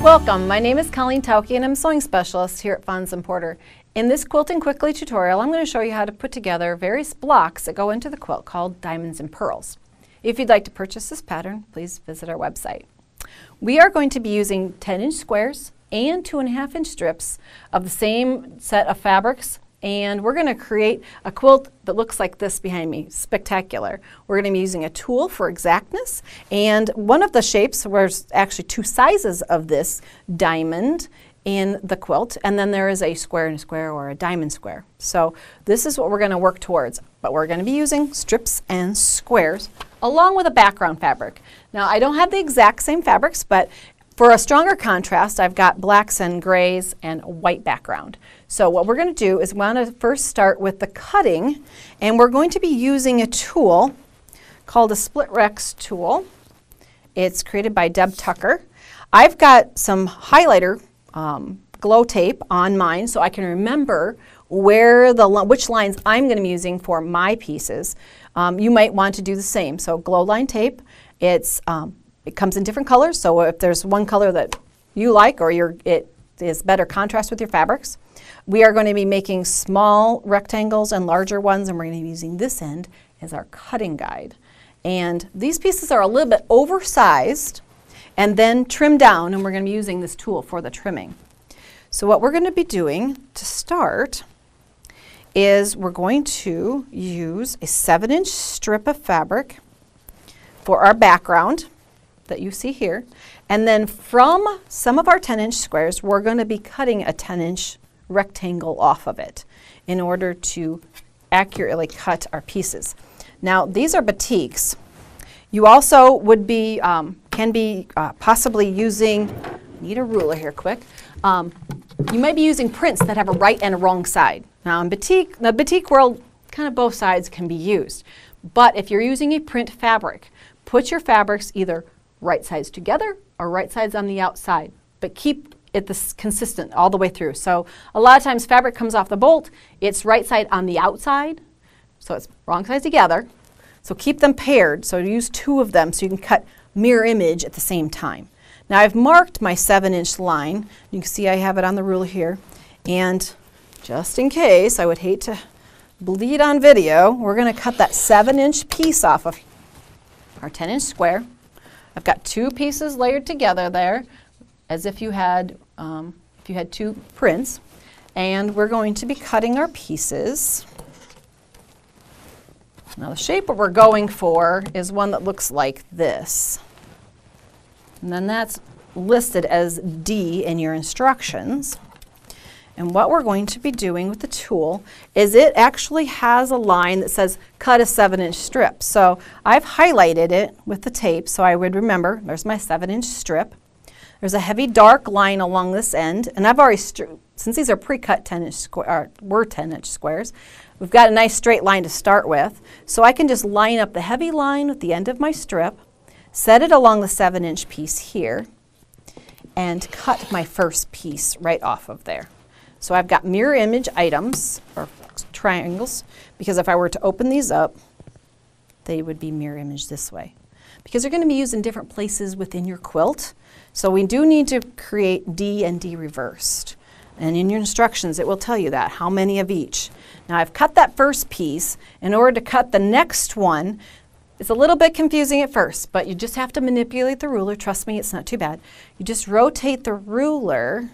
Welcome, my name is Colleen Tauke and I'm a sewing specialist here at Fons & Porter. In this Quilting Quickly tutorial, I'm going to show you how to put together various blocks that go into the quilt called Diamonds and Pearls. If you'd like to purchase this pattern, please visit our website. We are going to be using 10-inch squares and 2.5-inch strips of the same set of fabrics, and we're going to create a quilt that looks like this behind me. Spectacular. We're going to be using a tool for exactness, and one of the shapes, there's actually two sizes of this diamond in the quilt, and then there is a square and a square or a diamond square. So this is what we're going to work towards, but we're going to be using strips and squares along with a background fabric. Now I don't have the exact same fabrics, but for a stronger contrast, I've got blacks and grays and a white background. So what we're going to do is we want to first start with the cutting, and we're going to be using a tool called a split Rects tool. It's created by DEB TUCKER. I've got some highlighter glow tape on mine so I can remember which lines I'm going to be using for my pieces. You might want to do the same. So glow line tape, it comes in different colors, so if there's one color that you like or it is better contrast with your fabrics. We are going to be making small rectangles and larger ones, and we're going to be using this end as our cutting guide. And these pieces are a little bit oversized and then trimmed down, and we're going to be using this tool for the trimming. So what we're going to be doing to start is we're going to use a 7-inch strip of fabric for our background that you see here, and then from some of our 10-inch squares we're going to be cutting a 10-inch rectangle off of it in order to accurately cut our pieces. Now these are batiks. You also would be can be possibly using, need a ruler here quick, you might be using prints that have a right and a wrong side. Now in the batik world, kind of both sides can be used, but if you're using a print fabric, put your fabrics either right sides together or right sides on the outside, but keep it consistent all the way through. So a lot of times fabric comes off the bolt, it's right side on the outside, so it's wrong sides together. So keep them paired, so use two of them so you can cut mirror image at the same time. Now I've marked my 7-inch line. You can see I have it on the ruler here, and just in case, I would hate to bleed on video, we're going to cut that 7-inch piece off of our 10-inch square. I've got two pieces layered together there as if you had two prints, and we're going to be cutting our pieces. Now the shape that we're going for is one that looks like this, and then that's listed as D in your instructions. And what we're going to be doing with the tool is it actually has a line that says cut a 7-inch strip. So I've highlighted it with the tape so I would remember there's my 7-inch strip. There's a heavy dark line along this end, and I've already, since these are pre-cut 10-inch squares, we've got a nice straight line to start with. So I can just line up the heavy line with the end of my strip, set it along the 7-inch piece here, and cut my first piece right off of there. So I've got mirror image items, or triangles, because if I were to open these up, they would be mirror image this way. Because they're going to be used in different places within your quilt, so we do need to create D and D reversed. And in your instructions it will tell you that, how many of each. Now I've cut that first piece. In order to cut the next one, it's a little bit confusing at first, but you just have to manipulate the ruler. Trust me, it's not too bad. You just rotate the ruler,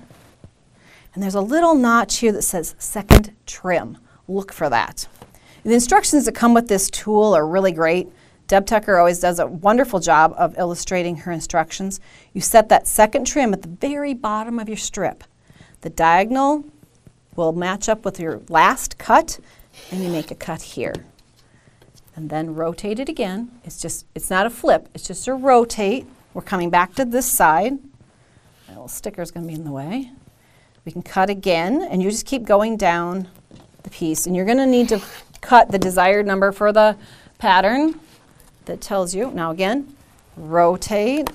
and there's a little notch here that says second trim. Look for that. The instructions that come with this tool are really great. DEB TUCKER always does a wonderful job of illustrating her instructions. You set that second trim at the very bottom of your strip. The diagonal will match up with your last cut, and you make a cut here. And then rotate it again. It's not a flip, it's just a rotate. We're coming back to this side. My little sticker's going to be in the way. We can cut again, and you just keep going down the piece, and you're going to need to cut the desired number for the pattern that tells you. Now again, rotate,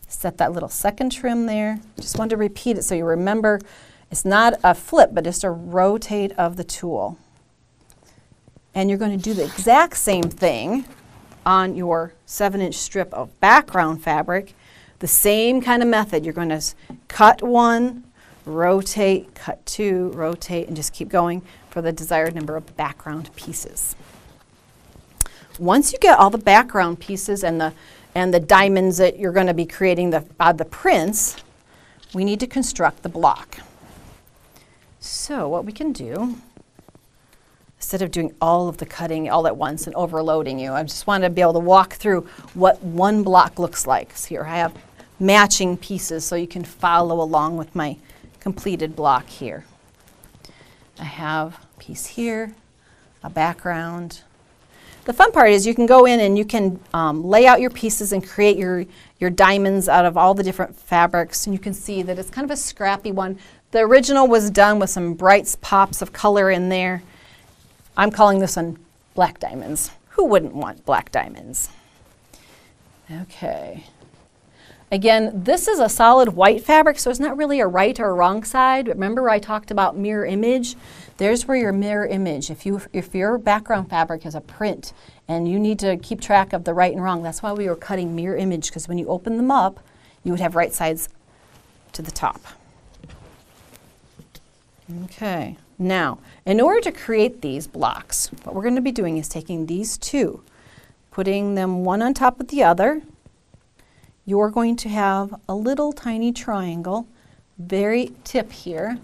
set that little second trim there. Just wanted to repeat it so you remember it's not a flip, but just a rotate of the tool. And you're going to do the exact same thing on your 7-inch strip of background fabric. The same kind of method. You're going to cut one, rotate, cut two, rotate, and just keep going for the desired number of background pieces. Once you get all the background pieces and the diamonds that you're going to be creating the prints, we need to construct the block. So what we can do, instead of doing all of the cutting all at once and overloading you, I just wanted to be able to walk through what one block looks like. So here I have matching pieces so you can follow along with my completed block here. I have a piece here, a background. The fun part is you can go in and you can lay out your pieces and create your diamonds out of all the different fabrics, and you can see that it's kind of a scrappy one. The original was done with some bright pops of color in there. I'm calling this one black diamonds. Who wouldn't want black diamonds? Okay. Again, this is a solid white fabric, so it's not really a right or a wrong side. But remember I talked about mirror image? There's where your mirror image, if your background fabric is a print and you need to keep track of the right and wrong, that's why we were cutting mirror image, because when you open them up, you would have right sides to the top. Okay, now, in order to create these blocks, what we're going to be doing is taking these two, putting them one on top of the other. You're going to have a little tiny triangle, very tip here.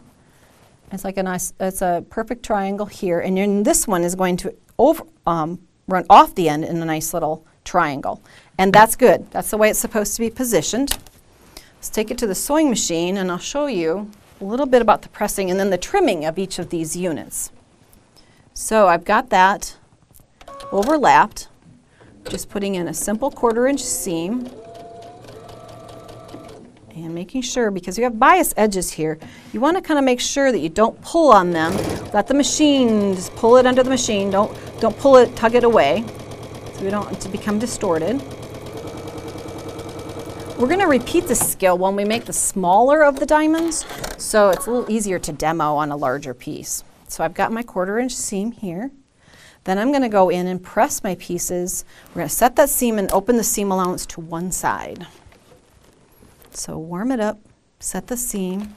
It's like a nice, it's a perfect triangle here, and then this one is going to run off the end in a nice little triangle. And that's good. That's the way it's supposed to be positioned. Let's take it to the sewing machine and I'll show you a little bit about the pressing and then the trimming of each of these units. So I've got that overlapped, just putting in a simple 1/4 inch seam and making sure, because you have bias edges here, you want to kind of make sure that you don't pull on them. Let the machine, just pull it under the machine. Don't pull it, tug it away, so we don't want it to become distorted. We're going to repeat this skill when we make the smaller of the diamonds, so it's a little easier to demo on a larger piece. So I've got my 1/4 inch seam here. Then I'm going to go in and press my pieces. We're going to set that seam and open the seam allowance to one side. So warm it up, set the seam,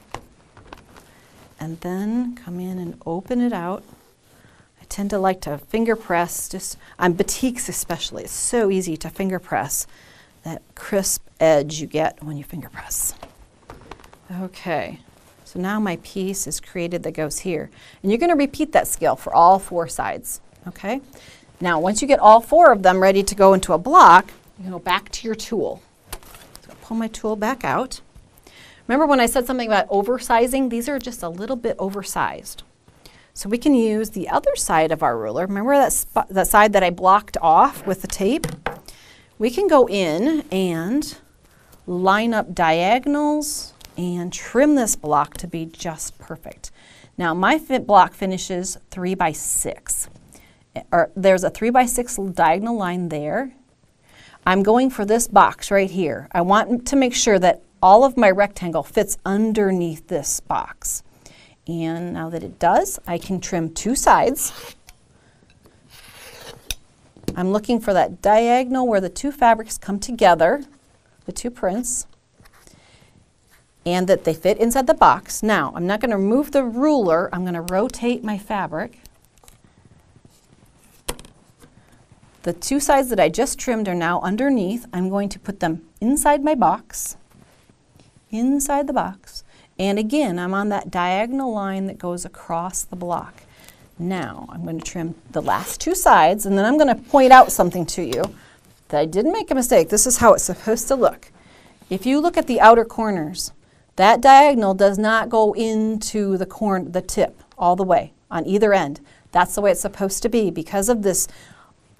and then come in and open it out. I tend to like to finger press, just on batiks especially. It's so easy to finger press. That crisp edge you get when you finger press. Okay, so now my piece is created that goes here. And you're going to repeat that skill for all 4 sides. Okay? Now, once you get all 4 of them ready to go into a block, you go back to your tool. Pull my tool back out. Remember when I said something about oversizing? These are just a little bit oversized. So we can use the other side of our ruler. Remember that side that I blocked off with the tape? We can go in and line up diagonals and trim this block to be just perfect. Now my block finishes 3 by 6. There's a 3 by 6 diagonal line there. I'm going for this box right here. I want to make sure that all of my rectangle fits underneath this box. And now that it does, I can trim 2 sides. I'm looking for that diagonal where the 2 fabrics come together, the 2 prints, and that they fit inside the box. Now, I'm not going to remove the ruler. I'm going to rotate my fabric. The 2 sides that I just trimmed are now underneath. I'm going to put them inside my box, inside the box. And again, I'm on that diagonal line that goes across the block. Now, I'm going to trim the last 2 sides, and then I'm going to point out something to you that I didn't make a mistake. This is how it's supposed to look. If you look at the outer corners, that diagonal does not go into the tip all the way on either end. That's the way it's supposed to be because of this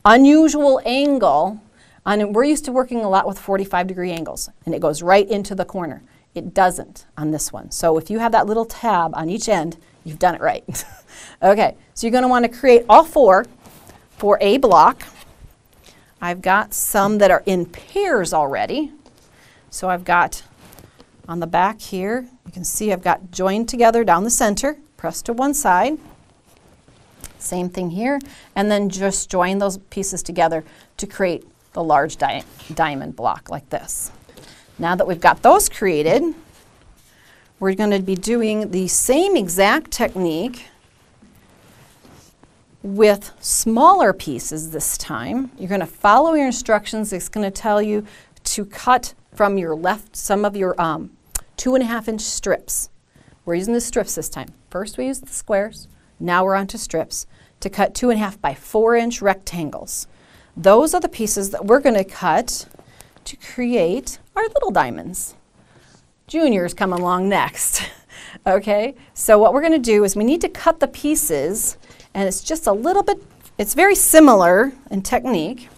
unusual angle. And we're used to working a lot with 45-degree angles, and it goes right into the corner. It doesn't on this one. So if you have that little tab on each end, you've done it right. Okay, so you're going to want to create all 4 for a block. I've got some that are in pairs already. So I've got on the back here, you can see I've got joined together down the center, pressed to one side. Same thing here, and then just join those pieces together to create the large diamond block like this. Now that we've got those created, we're going to be doing the same exact technique with smaller pieces this time. You're going to follow your instructions. It's going to tell you to cut from your left some of your 2.5-inch strips. We're using the strips this time. First we used the squares, now we're on to strips to cut 2.5 by 4-inch rectangles. Those are the pieces that we're going to cut to create our little diamonds. Juniors come along next. Okay, so what we're going to do is we need to cut the pieces, and it's just a little bit, it's very similar in technique.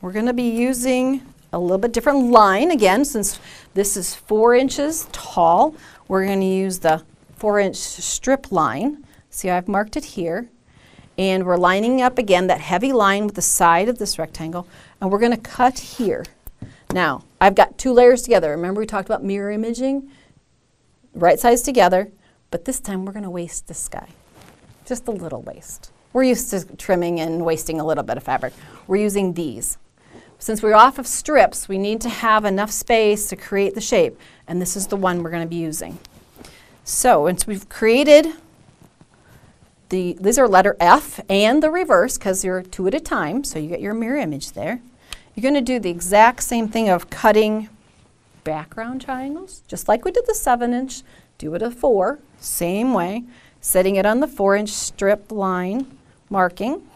We're going to be using a little bit different line again, since this is 4 inches tall. We're going to use the 4-inch strip line. See, I've marked it here. And we're lining up again that heavy line with the side of this rectangle, and we're going to cut here. Now, I've got 2 layers together. Remember we talked about mirror imaging? Right sides together, but this time we're going to waste this guy. Just a little waste. We're used to trimming and wasting a little bit of fabric. We're using these. Since we're off of strips, we need to have enough space to create the shape, and this is the one we're going to be using. So, once we've created these are letter F and the reverse, because you're 2 at a time, so you get your mirror image there. You're going to do the exact same thing of cutting background triangles, just like we did the 7-inch. Do it a 4, same way, setting it on the 4-inch strip line, marking,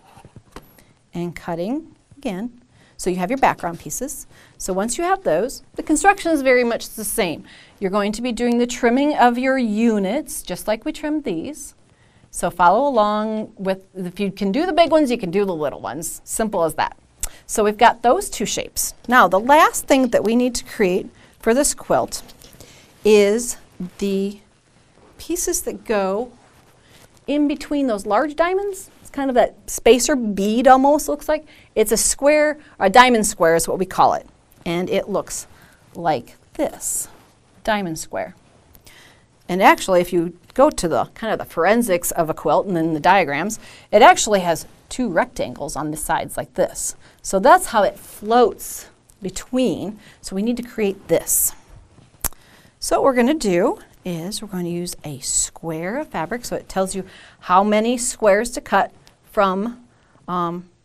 and cutting again. So you have your background pieces. So once you have those, the construction is very much the same. You're going to be doing the trimming of your units, just like we trimmed these. So follow along with, if you can do the big ones, you can do the little ones. Simple as that. So we've got those 2 shapes. Now the last thing that we need to create for this quilt is the pieces that go in between those large diamonds. It's kind of that spacer bead almost looks like. It's a square, a diamond square is what we call it. And it looks like this, diamond square. And actually, if you go to the kind of the forensics of a quilt and then the diagrams, it actually has 2 rectangles on the sides like this. So that's how it floats between. So we need to create this. So what we're going to do is we're going to use a square of fabric. So it tells you how many squares to cut from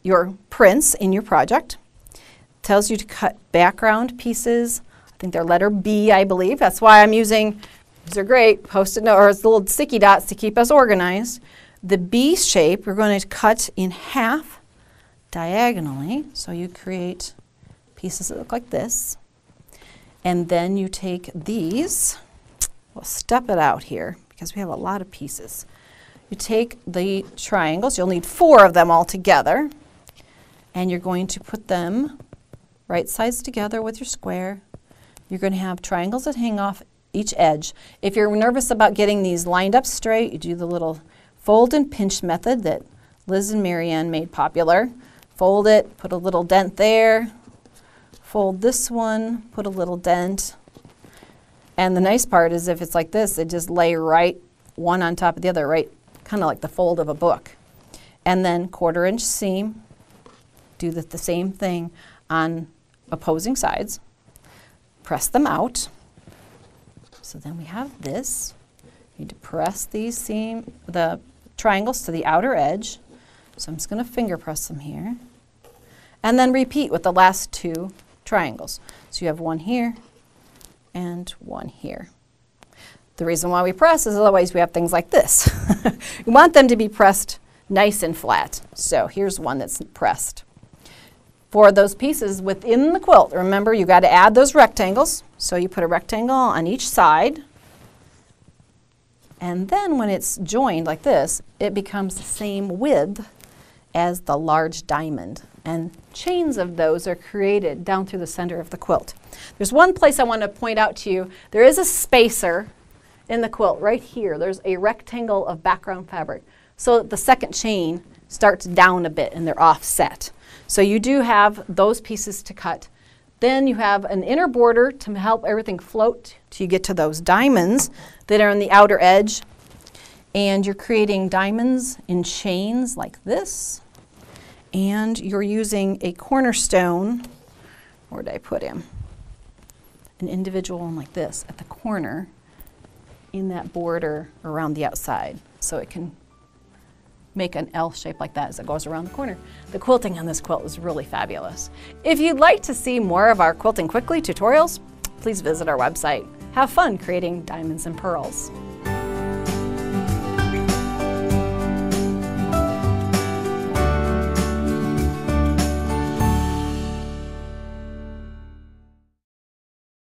your prints in your project. It tells you to cut background pieces. I think they're letter B, I believe. That's why I'm using, these are great, Post-it note, or little sticky dots to keep us organized. The B shape, we're going to cut in half diagonally. So you create pieces that look like this. And then you take these, we'll step it out here because we have a lot of pieces. You take the triangles, you'll need 4 of them all together, and you're going to put them right sides together with your square. You're going to have triangles that hang off each edge. If you're nervous about getting these lined up straight, you do the little fold and pinch method that Liz and Marianne made popular. Fold it, put a little dent there, fold this one, put a little dent. And the nice part is if it's like this, they just lay right one on top of the other, right, kind of like the fold of a book. And then 1/4-inch seam, do the same thing on opposing sides. Press them out. So then we have this. You need to press these the triangles to the outer edge. So I'm just going to finger press them here. And then repeat with the last 2 triangles. So you have one here and one here. The reason why we press is otherwise we have things like this. You want them to be pressed nice and flat. So here's one that's pressed. For those pieces within the quilt, remember you got to add those rectangles. So you put a rectangle on each side. And then when it's joined like this, it becomes the same width as the large diamond. And chains of those are created down through the center of the quilt. There's one place I want to point out to you. There is a spacer in the quilt right here. There's a rectangle of background fabric. So the second chain starts down a bit and they're offset. So you do have those pieces to cut. Then you have an inner border to help everything float till you get to those diamonds that are on the outer edge. And you're creating diamonds in chains like this. And you're using a cornerstone Where did I put him? An individual one like this at the corner in that border around the outside, so it can make an L shape like that as it goes around the corner. The quilting on this quilt is really fabulous. If you'd like to see more of our Quilting Quickly tutorials, please visit our website. Have fun creating diamonds and pearls.